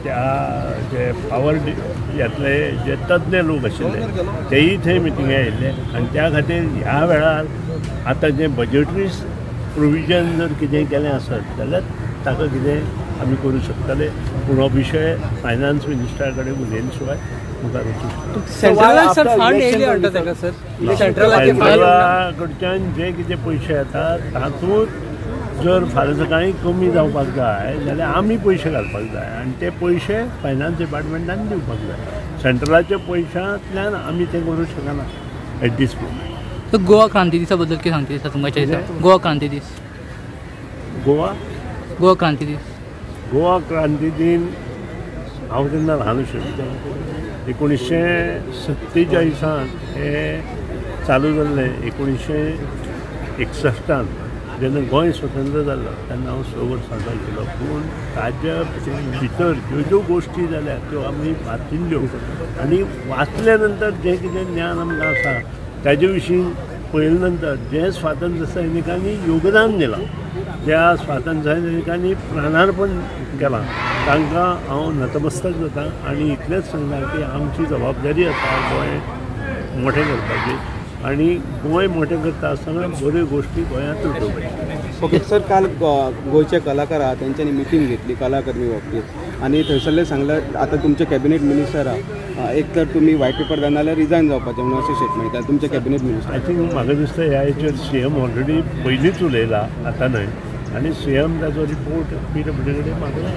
त्या जे पावर यातले जे तज्ञ लोक आशिल्ले तेही थंय मिटिंगे आयिल्ले आनी त्या खातीर ह्या वेळार आतां जे बजेटरी प्रोविजन जर कितें केलें आसत जाल्यार ताका कितें आमी करूं शकतले पूण हो विशय फायनान्स मिनिस्टरा कडेन उलयले शिवाय मुखार वचूं शकना कडच्यान जे कितें पयशे येतात तातूंत जर फाल्यां सकाळीं कमी जावपाक जाय जाल्यार आमी पयशे घालपाक जाय आनी ते पयशे फायनान्स डिपार्टमेंटान दिवपाक जाय सेंट्रलाच्या पयशांतल्यान आमी ते करूं शकना एट दीस पॉयंट. गोवा क्रांती दिसा बद्दल कितें सांगता दिसता तुमच्या दिसा गोवा क्रांती दीस गोवा क्रांती दीस गोवा क्रांती दिन हांव तेन्ना ल्हान आशिल्लो 1947 हे चालू जाल्लें 1961 जेन्ना गोंय स्वतंत्र जाल्लो तेन्ना हांव 6 वर्सांचो आशिल्लो पूण ताच्या भितर ज्यो ज्यो गोश्टी जाल्या त्यो आमी वाचिल्ल्यो आनी वाचल्या नंतर जें कितें ज्ञान आमकां आसा ताजे विशीं पळयले नंतर जे स्वातंत्र्य सैनिकांनी योगदान दिलां ज्या स्वातंत्र्य सैनिकांनी प्राणार्पण केलां तांकां हांव नतमस्तक जाता आनी इतलेंच सांगता की आमची जबाबदारी आसा गोंय मोठें करपाची आनी गोंय मोठें करता आसतना बऱ्यो गोश्टी गोंयांत उठोवपाच्यो. ओके सर, काल गोंयचे कलाकार आहात त्यांच्यानी मिटींग घेतली कलाकर्मी बाबतीत आणि थंयसरले सांगलं आता तुमचे कॅबिनेट मिनिस्टर आहात एक तर तुम्ही व्हाईट पेपर जाय नाल्यार रिजायन जावपाचें म्हणून अशें स्टेटमेंट केलें तुमचे कॅबिनेट मिनिस्टर. आय थिंक म्हाका दिसता ह्या हेचेर CM ऑलरेडी पयलींच उलयला आतां न्हय आनी CM ताचो रिपोर्ट PWD कडेन मागला.